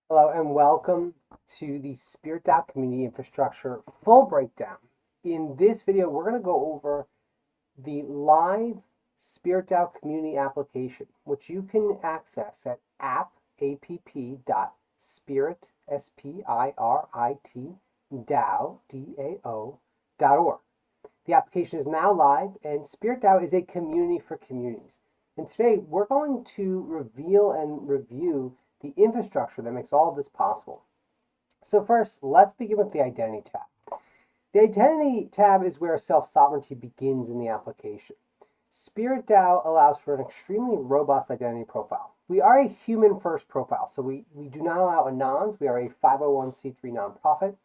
Hello and welcome to the SpiritDAO Community Infrastructure full breakdown. In this video, we're going to go over the live SpiritDAO community application, which you can access at app.spirit, S-P-I-R-I-T, DAO, D-A-O.org. The application is now live, and SpiritDAO is a community for communities. And today, we're going to reveal and review the infrastructure that makes all of this possible. So first, let's begin with the Identity tab. The Identity tab is where self-sovereignty begins in the application. SpiritDAO allows for an extremely robust identity profile. We are a human-first profile, so we do not allow anons. We are a 501c3 nonprofit.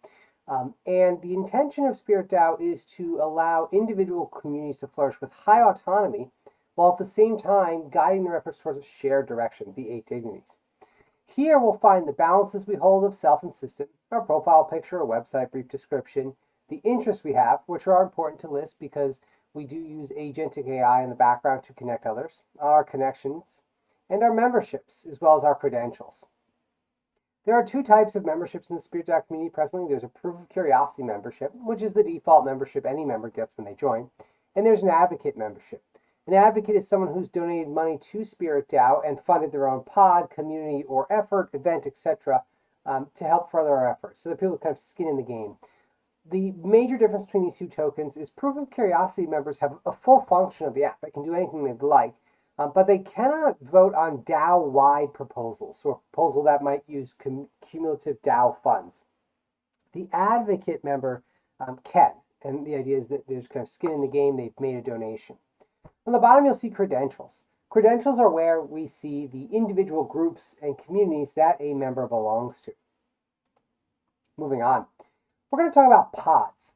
And the intention of SpiritDAO is to allow individual communities to flourish with high autonomy, while at the same time guiding their efforts towards a shared direction, the 8 dignities. Here we'll find the balances we hold of self and system, our profile picture, a website brief description, the interests we have, which are important to list because we do use agentic AI in the background to connect others, our connections, and our memberships, as well as our credentials. There are 2 types of memberships in the SpiritDAO community presently. There's a proof of curiosity membership, which is the default membership any member gets when they join, and there's an advocate membership. An advocate is someone who's donated money to SpiritDAO and funded their own pod, community, or effort, event, etc. To help further our efforts. So the people kind of skin in the game. The major difference between these 2 tokens is proof of curiosity members have a full function of the app. They can do anything they'd like, but they cannot vote on DAO-wide proposals, so a proposal that might use cumulative DAO funds. The advocate member can, and the idea is that there's kind of skin in the game. They've made a donation. On the bottom, you'll see credentials. Credentials are where we see the individual groups and communities that a member belongs to. Moving on, we're going to talk about pods.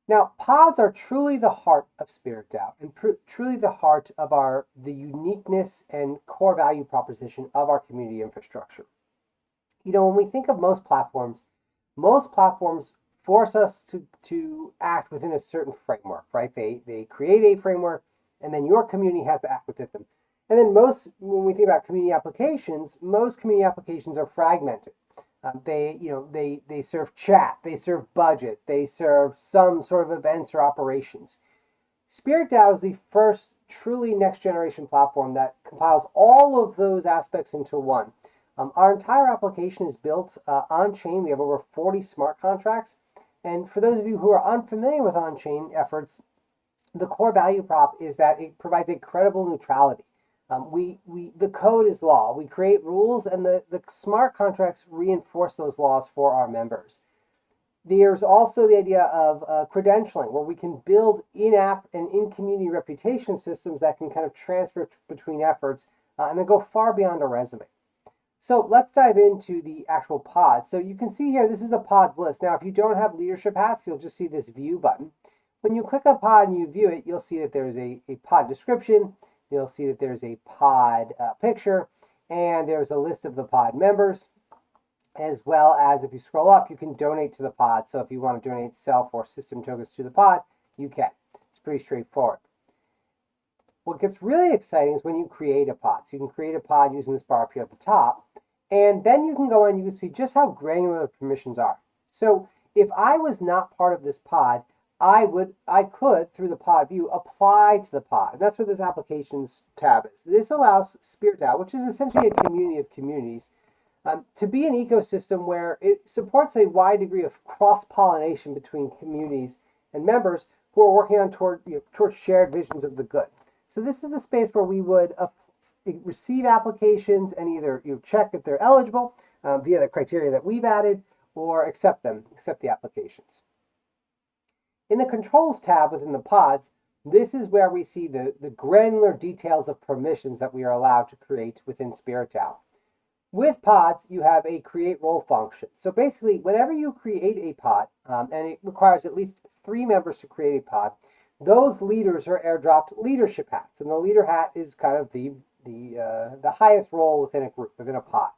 Now, pods are truly the heart of SpiritDAO and truly the heart of the uniqueness and core value proposition of our community infrastructure. You know, when we think of most platforms force us to act within a certain framework, right? They create a framework, and then your community has to act within them. And then when we think about community applications, most community applications are fragmented. They serve chat, they serve budget, they serve some sort of events or operations. SpiritDAO is the first truly next generation platform that compiles all of those aspects into one. Our entire application is built on-chain. We have over 40 smart contracts. And for those of you who are unfamiliar with on-chain efforts, the core value prop is that it provides a credible neutrality. The code is law. We create rules, and the smart contracts reinforce those laws for our members. There's also the idea of credentialing, where we can build in-app and in-community reputation systems that can kind of transfer between efforts and then go far beyond a resume. So let's dive into the actual pod. So you can see here, this is the pods list. Now, if you don't have leadership hats, you'll just see this view button. When you click a pod and you view it, you'll see that there's a pod description. You'll see that there's a pod picture, and there's a list of the pod members, as well as if you scroll up, you can donate to the pod. So if you want to donate self or system tokens to the pod, you can. It's pretty straightforward. What gets really exciting is when you create a pod. So you can create a pod using this bar up here at the top, and then you can go and you can see just how granular the permissions are. So if I was not part of this pod, I could, through the pod view, apply to the pod. And that's what this applications tab is. This allows SpiritDAO, which is essentially a community of communities, to be an ecosystem where it supports a wide degree of cross-pollination between communities and members who are working on toward shared visions of the good. So this is the space where we would receive applications and either check if they're eligible via the criteria that we've added, or accept the applications. In the controls tab within the pods, this is where we see the granular details of permissions that we are allowed to create within SpiritDAO. With pods, you have a create role function. So basically, whenever you create a pod, and it requires at least 3 members to create a pod, those leaders are airdropped leadership hats. And the leader hat is kind of the highest role within a group, within a pod.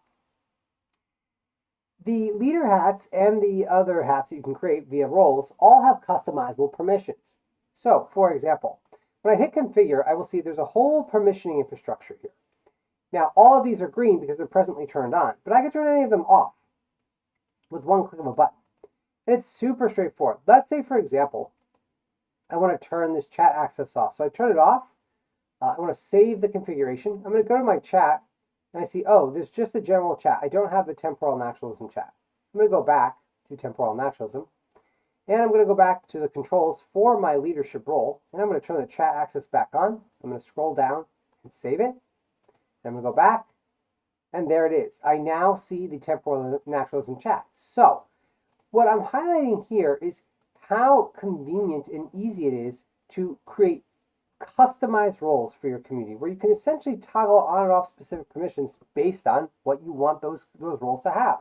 The leader hats and the other hats that you can create via roles all have customizable permissions. So, for example, when I hit configure, I will see there's a whole permissioning infrastructure here. Now, all of these are green because they're presently turned on, but I can turn any of them off with one click of a button. And it's super straightforward. Let's say, for example, I want to turn this chat access off. So I turn it off. I want to save the configuration. I'm going to go to my chat, and I see, oh, there's just the general chat. I don't have the temporal naturalism chat. I'm going to go back to temporal naturalism, and I'm going to go back to the controls for my leadership role, and I'm going to turn the chat access back on. I'm going to scroll down and save it. I'm going to go back, and there it is. I now see the temporal naturalism chat. So what I'm highlighting here is how convenient and easy it is to create customized roles for your community, where you can essentially toggle on and off specific permissions based on what you want those roles to have.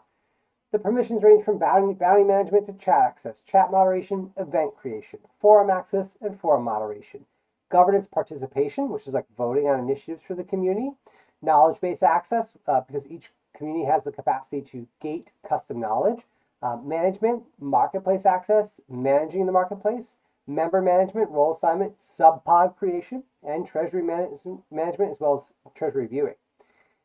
The permissions range from bounty management to chat access, chat moderation, event creation, forum access, and forum moderation. Governance participation, which is like voting on initiatives for the community. Knowledge-based access, because each community has the capacity to gate custom knowledge. Management, marketplace access, managing the marketplace. Member management, role assignment, sub-pod creation, and treasury management, as well as treasury viewing.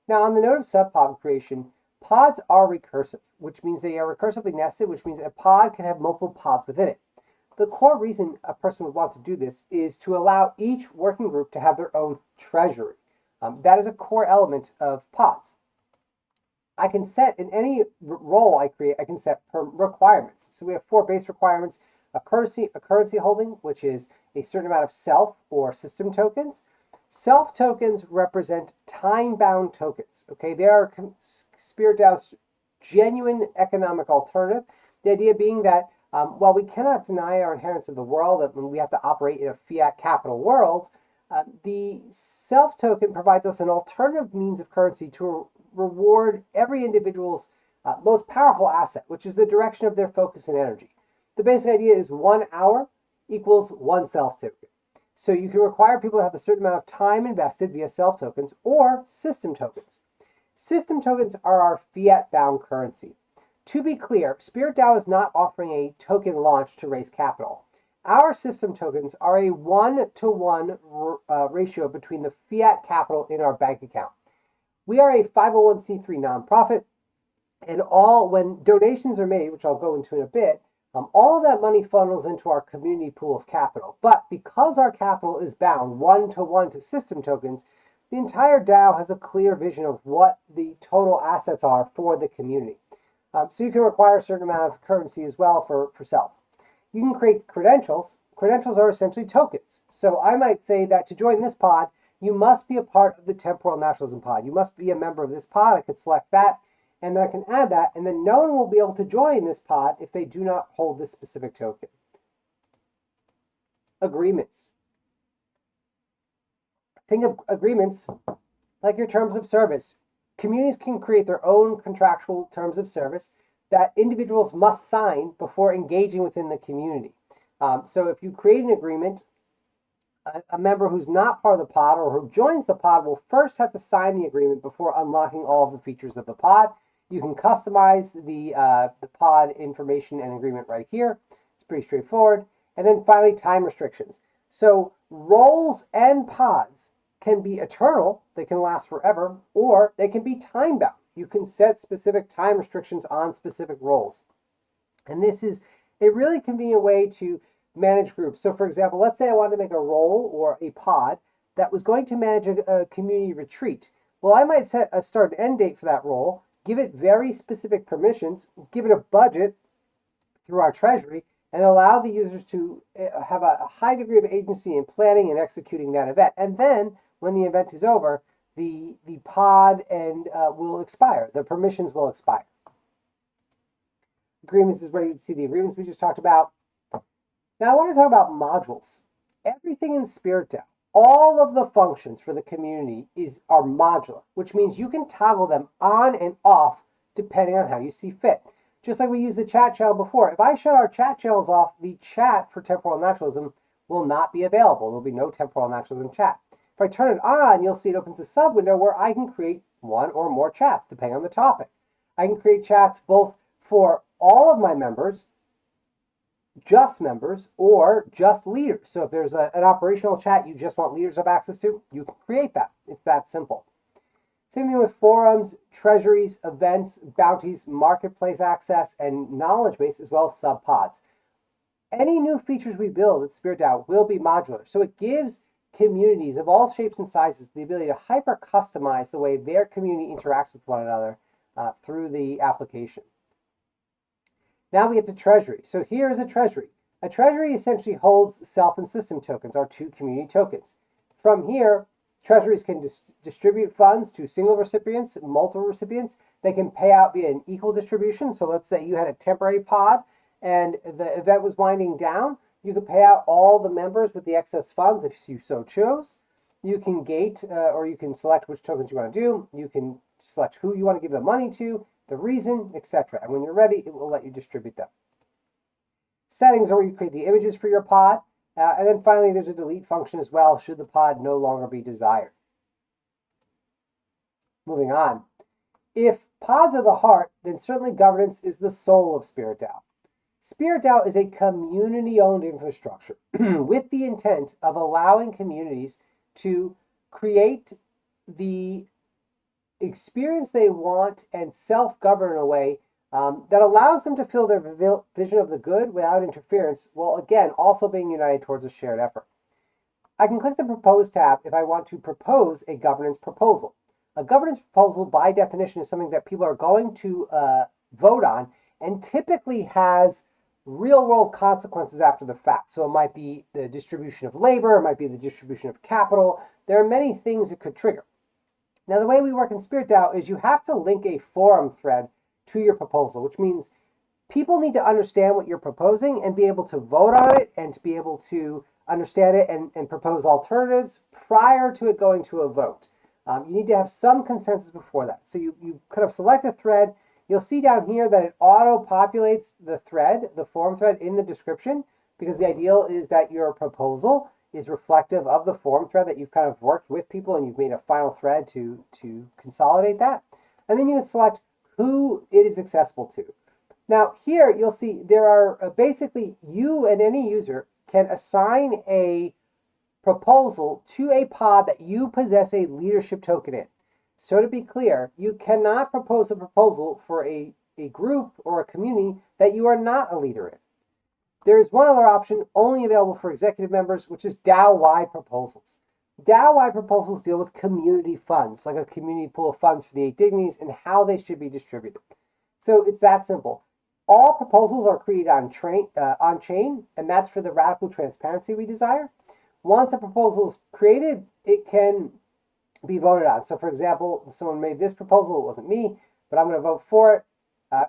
Now, on the note of sub-pod creation, pods are recursive, which means they are recursively nested, which means a pod can have multiple pods within it. The core reason a person would want to do this is to allow each working group to have their own treasury. That is a core element of pods. I can set, in any role I create, I can set requirements. So we have 4 base requirements: a currency holding, which is a certain amount of self or system tokens. Self tokens represent time-bound tokens. Okay, they are SpiritDAO's genuine economic alternative. The idea being that while we cannot deny our inherence of the world, that we have to operate in a fiat capital world, the self token provides us an alternative means of currency to reward every individual's most powerful asset, which is the direction of their focus and energy. The basic idea is 1 hour equals 1 self token. So you can require people to have a certain amount of time invested via self tokens or system tokens. System tokens are our fiat-bound currency. To be clear, SpiritDAO is not offering a token launch to raise capital. Our system tokens are a 1-to-1 ratio between the fiat capital in our bank account. We are a 501c3 nonprofit, and when donations are made, which I'll go into in a bit, all of that money funnels into our community pool of capital. But because our capital is bound 1-to-1 to system tokens, the entire DAO has a clear vision of what the total assets are for the community. So you can require a certain amount of currency as well for self. You can create credentials. Credentials are essentially tokens. So I might say that to join this pod, you must be a part of the temporal naturalism pod. You must be a member of this pod. I could select that, and then I can add that, and then no one will be able to join this pod if they do not hold this specific token. Agreements. Think of agreements like your terms of service. Communities can create their own contractual terms of service that individuals must sign before engaging within the community. So if you create an agreement, a member who's not part of the pod or who joins the pod will first have to sign the agreement before unlocking all of the features of the pod. You can customize the pod information and agreement right here. It's pretty straightforward. And then finally, time restrictions. So roles and pods can be eternal, they can last forever, or they can be time-bound. You can set specific time restrictions on specific roles. And this is a really convenient way to manage groups. So for example, let's say I wanted to make a role or a pod that was going to manage a community retreat. Well, I might set a start and end date for that role, give it very specific permissions, give it a budget through our treasury, and allow the users to have a high degree of agency in planning and executing that event. And then when the event is over, the pod will expire. The permissions will expire. Agreements is where you see the agreements we just talked about. Now I want to talk about modules. Everything in SpiritDAO, all of the functions for the community are modular, which means you can toggle them on and off depending on how you see fit. Just like we used the chat channel before. If I shut our chat channels off, the chat for temporal naturalism will not be available. There'll be no temporal naturalism chat. If I turn it on, you'll see it opens a sub window where I can create one or more chats depending on the topic. I can create chats both for all of my members, just members, or just leaders. So if there's an operational chat you just want leaders to have access to, you can create that. It's that simple. Same thing with forums, treasuries, events, bounties, marketplace access, and knowledge base, as well as subpods. Any new features we build at SpiritDAO will be modular, so it gives communities of all shapes and sizes the ability to hyper customize the way their community interacts with one another through the application. Now we get to treasury. So here is a treasury. A treasury essentially holds self and system tokens, our two community tokens. From here, treasuries can distribute funds to single recipients, multiple recipients. They can pay out via an equal distribution. So let's say you had a temporary pod and the event was winding down. You could pay out all the members with the excess funds if you so chose. You can gate or you can select which tokens you want to do. You can select who you want to give the money to, the reason, etc. And when you're ready, it will let you distribute them. Settings are where you create the images for your pod. And then finally, there's a delete function as well, should the pod no longer be desired. Moving on. If pods are the heart, then certainly governance is the soul of SpiritDAO. SpiritDAO is a community-owned infrastructure with the intent of allowing communities to create the experience they want and self-govern in a way that allows them to feel their vision of the good without interference, while again also being united towards a shared effort. I can click the Propose tab if I want to propose a governance proposal. A governance proposal, by definition, is something that people are going to vote on and typically has real-world consequences after the fact. So it might be the distribution of labor, it might be the distribution of capital. There are many things it could trigger. Now, the way we work in SpiritDAO is you have to link a forum thread to your proposal, which means people need to understand what you're proposing and be able to vote on it and to be able to understand it and propose alternatives prior to it going to a vote. You need to have some consensus before that. So you kind of select a thread. You'll see down here that it auto-populates the thread, the forum thread, in the description, because the ideal is that your proposal is reflective of the forum thread that you've kind of worked with people and you've made a final thread to consolidate that. And then you can select who it is accessible to. Now here you'll see there are basically you and any user can assign a proposal to a pod that you possess a leadership token in. So to be clear, you cannot propose a proposal for a group or a community that you are not a leader in. There is one other option only available for executive members, which is DAO-wide proposals. DAO-wide proposals deal with community funds, like a community pool of funds for the 8 dignities and how they should be distributed. So it's that simple. All proposals are created on chain, and that's for the radical transparency we desire. Once a proposal is created, it can be voted on. So for example, someone made this proposal, it wasn't me, but I'm going to vote for it.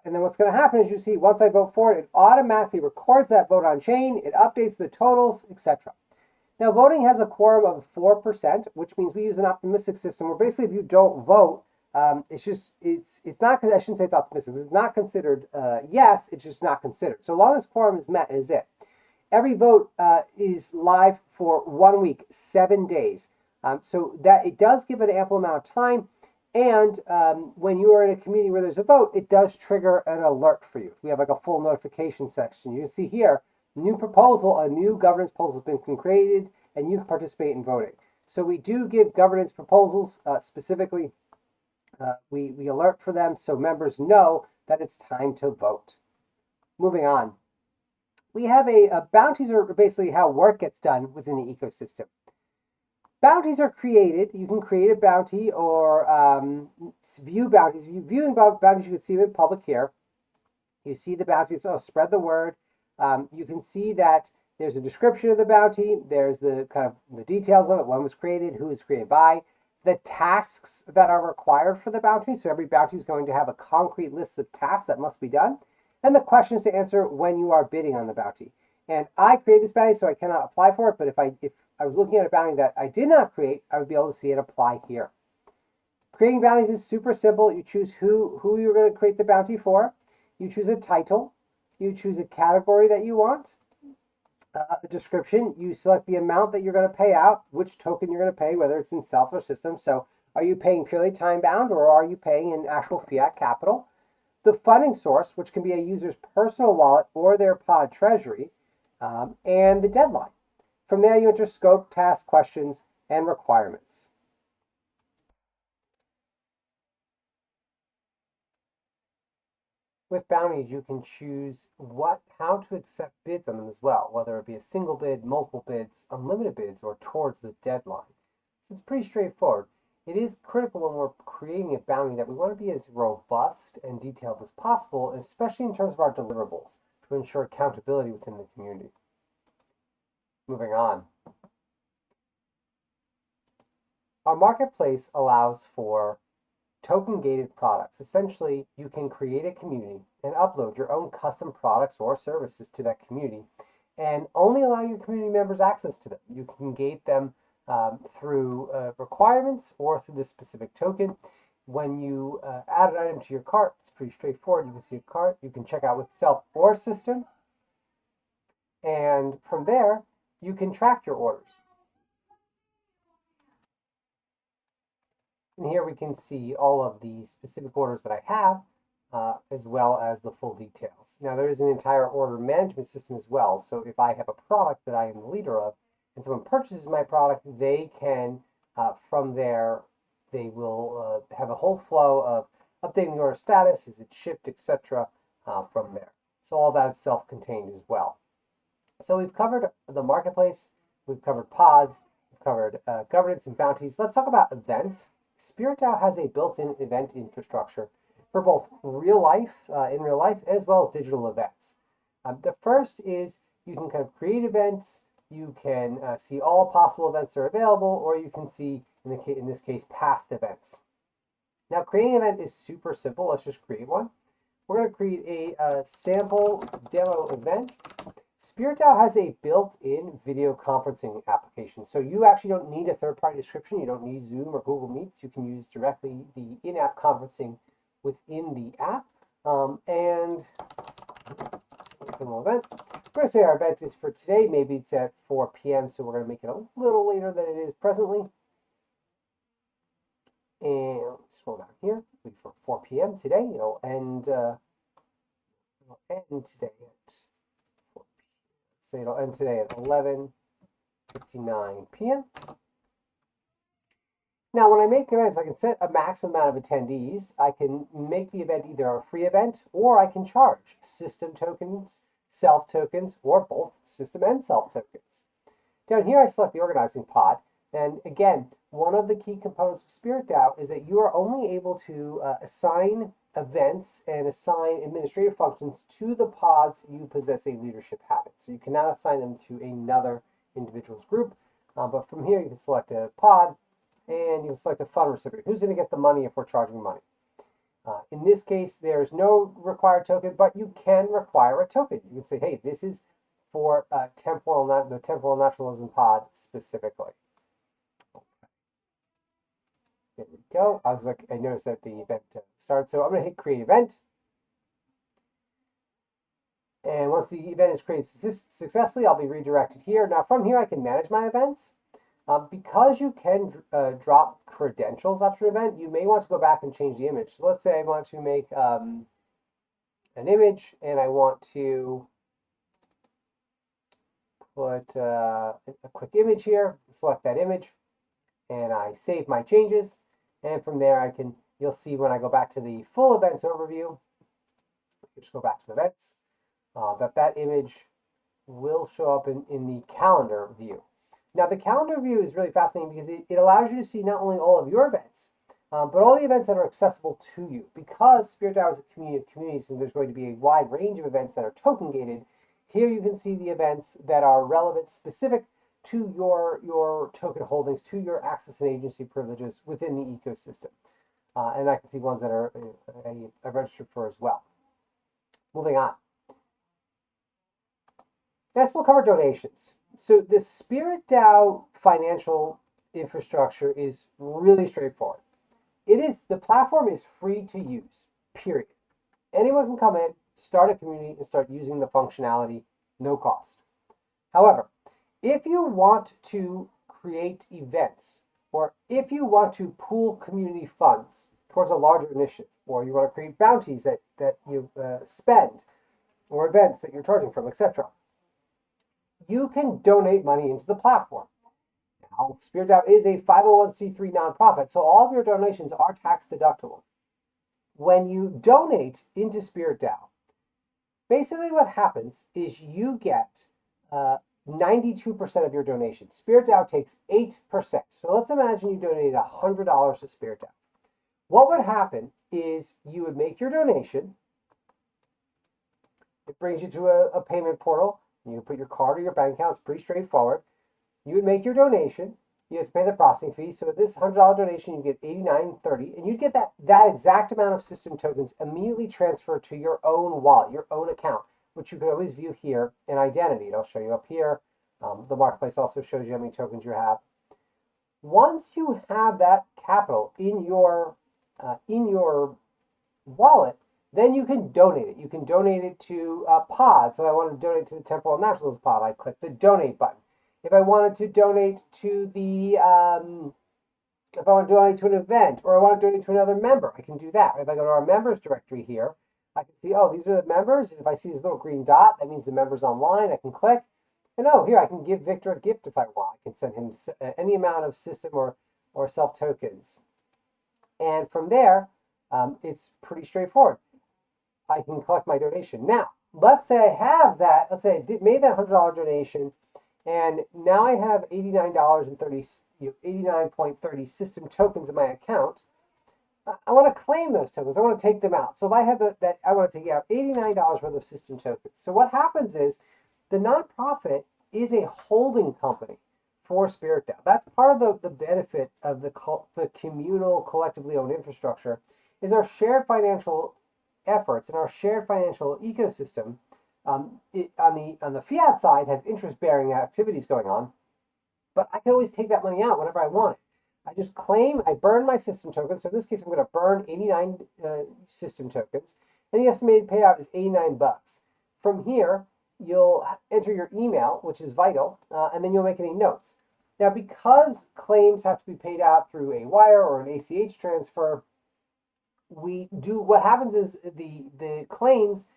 And then what's going to happen is you see, once I vote for it, it automatically records that vote on chain, it updates the totals, etc. Now, voting has a quorum of 4%, which means we use an optimistic system where basically if you don't vote, it's not, I shouldn't say it's optimistic, it's not considered yes, it's just not considered. So long as quorum is met, is it. Every vote is live for 1 week, 7 days. So that it does give an ample amount of time. And when you are in a community where there's a vote, it does trigger an alert for you. We have like a full notification section. You can see here, new proposal, a new governance proposal has been created, and you can participate in voting. So we do give governance proposals specifically. We alert for them so members know that it's time to vote. Moving on. We have bounties are basically how work gets done within the ecosystem. Bounties are created. You can create a bounty or view bounties. If you view bounties, you can see them in public here. You see the bounties. Oh, spread the word. You can see that there's a description of the bounty. There's the kind of the details of it. When it was created, who was created by, the tasks that are required for the bounty. So every bounty is going to have a concrete list of tasks that must be done, and the questions to answer when you are bidding on the bounty. And I created this bounty, so I cannot apply for it. But if I was looking at a bounty that I did not create, I would be able to see it apply here. Creating bounties is super simple. You choose who you're going to create the bounty for. You choose a title. You choose a category that you want. A description. You select the amount that you're going to pay out, which token you're going to pay, whether it's in self or system. So are you paying purely time-bound, or are you paying in actual fiat capital? The funding source, which can be a user's personal wallet or their pod treasury, and the deadline. From there, you enter scope, tasks, questions, and requirements. With bounties, you can choose how to accept bids on them as well, whether it be a single bid, multiple bids, unlimited bids, or towards the deadline. So it's pretty straightforward. It is critical when we're creating a bounty that we want to be as robust and detailed as possible, especially in terms of our deliverables, to ensure accountability within the community. Moving on. Our marketplace allows for token-gated products. Essentially, you can create a community and upload your own custom products or services to that community and only allow your community members access to them. You can gate them through requirements or through this specific token. When you add an item to your cart, it's pretty straightforward. You can see a cart. You can check out with self or system. And from there, you can track your orders. And here we can see all of the specific orders that I have, as well as the full details. Now there is an entire order management system as well. So if I have a product that I am the leader of, and someone purchases my product, they can, from there, they will have a whole flow of updating the order status, is it shipped, etc. From there. So all that is self-contained as well. So we've covered the marketplace, we've covered pods, we've covered governance and bounties. Let's talk about events. SpiritDAO has a built-in event infrastructure for both in real life, as well as digital events. The first is you can kind of create events, you can see all possible events that are available, or you can see, in this case, past events. Now, creating an event is super simple. Let's just create one. We're going to create a sample demo event. SpiritDAO has a built-in video conferencing application. So you actually don't need a third-party description. You don't need Zoom or Google Meets. You can use directly the in-app conferencing within the app. And event. We're going to say our event is for today. Maybe it's at 4 p.m. So we're going to make it a little later than it is presently. And scroll down here. Wait for 4 p.m. today. It'll end today at say it'll end today at 11:59 p.m. Now, when I make events, I can set a maximum amount of attendees. I can make the event either a free event or I can charge system tokens, self tokens, or both system and self tokens. Down here, I select the organizing pod. And again, one of the key components of SpiritDAO is that you are only able to assign events and assign administrative functions to the pods you possess a leadership habit. So you cannot assign them to another individual's group. But from here, you can select a pod and you can select a fund recipient. Who's going to get the money if we're charging money? In this case, there is no required token, but you can require a token. You can say, hey, this is for the temporal naturalism pod specifically. There we go. I noticed that the event started. So I'm going to hit create event. And once the event is created successfully, I'll be redirected here. Now from here, I can manage my events. Because you can drop credentials after an event, you may want to go back and change the image. So let's say I want to make an image and I want to put a quick image here, select that image, and I save my changes. And from there, you'll see when I go back to the full events overview, just go back to events, that image will show up in the calendar view. Now, the calendar view is really fascinating because it allows you to see not only all of your events, but all the events that are accessible to you. Because SpiritDAO is a community of communities and there's going to be a wide range of events that are token gated, here you can see the events that are relevant, specific to your token holdings, to your access and agency privileges within the ecosystem. And I can see ones that are registered for as well. Moving on. Next, we'll cover donations. So the SpiritDAO financial infrastructure is really straightforward. The platform is free to use, period. Anyone can come in, start a community, and start using the functionality, no cost. However, if you want to create events, or if you want to pool community funds towards a larger initiative, or you want to create bounties that you spend, or events that you're charging from, etc., you can donate money into the platform. Now, SpiritDAO is a 501c3 nonprofit, so all of your donations are tax deductible. when you donate into SpiritDAO, basically what happens is you get 92% of your donation. SpiritDAO takes 8%. So let's imagine you donated $100 to SpiritDAO. What would happen is you would make your donation. It brings you to a payment portal. You put your card or your bank account. It's pretty straightforward. You would make your donation. You have to pay the processing fee. So with this $100 donation, you get $89.30, and you'd get that exact amount of system tokens immediately transferred to your own wallet, your own account, which you can always view here in Identity. It'll show you up here. The marketplace also shows you how many tokens you have. Once you have that capital in your wallet, then you can donate it. You can donate it to a pod. So I want to donate to the Temporal Naturals pod. I click the donate button. If I wanted to donate to the, if I want to donate to an event, or I want to donate to another member, I can do that. If I go to our members directory here, I can see, oh, these are the members. And if I see this little green dot, that means the member's online. I can click. And oh, here, I can give Victor a gift if I want. I can send him any amount of system or self tokens. And from there, it's pretty straightforward. I can collect my donation. Now, let's say I have that. Let's say I made that $100 donation, and now I have $89.30 system tokens in my account. I want to claim those tokens. I want to take them out. So if I have that, I want to take out $89 worth of system tokens. So what happens is the nonprofit is a holding company for SpiritDAO. That's part of the benefit of the communal, collectively owned infrastructure, is our shared financial efforts and our shared financial ecosystem. On the fiat side has interest-bearing activities going on, but I can always take that money out whenever I want it. I just claim, I burn my system tokens. So in this case, I'm going to burn 89 system tokens, and the estimated payout is $89. From here, you'll enter your email, which is vital, and then you'll make any notes. Now, because claims have to be paid out through a wire or an ACH transfer, what happens is the claims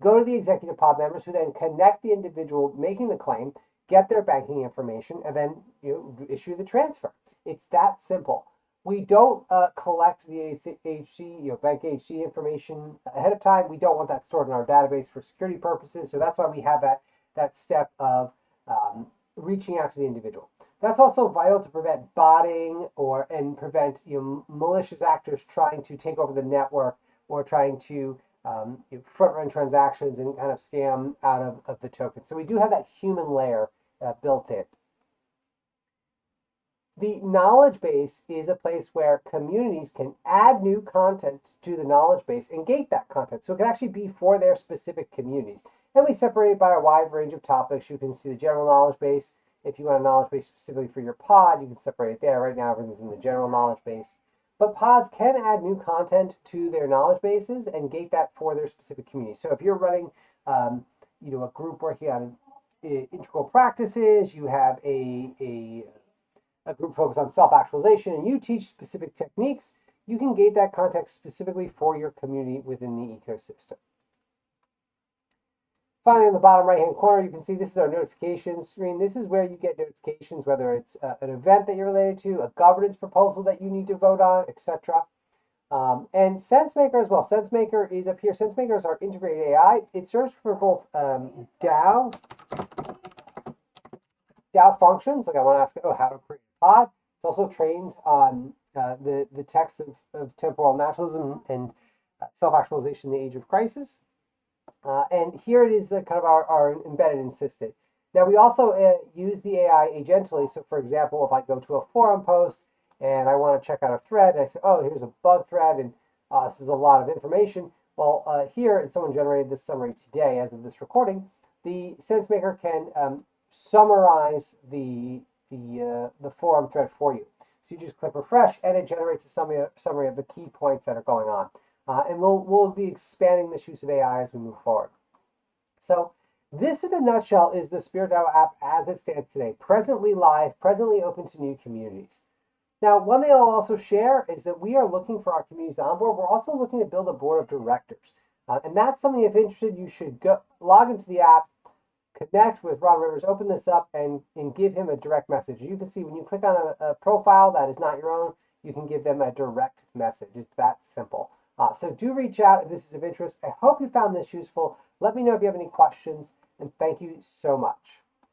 go to the executive pod members, who then connect the individual making the claim, get their banking information, and then issue the transfer. It's that simple. We don't collect the HC, bank HC information ahead of time. We don't want that stored in our database for security purposes. So that's why we have that step of reaching out to the individual. That's also vital to prevent botting and prevent malicious actors trying to take over the network or trying to front run transactions and kind of scam out of the token. So we do have that human layer built in. The knowledge base is a place where communities can add new content to the knowledge base and gate that content. So it can actually be for their specific communities. And we separate it by a wide range of topics. You can see the general knowledge base. If you want a knowledge base specifically for your pod, you can separate it there. Right now, everything's in the general knowledge base. But pods can add new content to their knowledge bases and gate that for their specific community. So if you're running, a group working on integral practices, you have a group focused on self-actualization, and you teach specific techniques, you can gate that context specifically for your community within the ecosystem. Finally, in the bottom right-hand corner, you can see this is our notifications screen. This is where you get notifications, whether it's an event that you're related to, a governance proposal that you need to vote on, etc. And SenseMaker as well. SenseMaker is up here. SenseMaker is our integrated AI. It serves for both DAO functions, like I want to ask, how to create a pod. It's also trained on the text of temporal naturalism and self-actualization in the age of crisis. And here it is kind of our embedded assistant. Now, we also use the AI agentally. So, for example, if I go to a forum post and I want to check out a thread, and I say, oh, here's a bug thread, and this is a lot of information. Well, here, and someone generated this summary today as of this recording, the SenseMaker can summarize the forum thread for you. So you just click refresh, and it generates a summary of the key points that are going on. And we'll be expanding this use of AI as we move forward. So this, in a nutshell, is the SpiritDAO app as it stands today, presently live, presently open to new communities. Now, one thing I'll also share is that we are looking for our communities to onboard. We're also looking to build a board of directors. And that's something, if interested, you should log into the app, connect with Ron Rivers, open this up, and give him a direct message. You can see when you click on a profile that is not your own, you can give them a direct message. It's that simple. So do reach out if this is of interest. I hope you found this useful. Let me know if you have any questions, and thank you so much.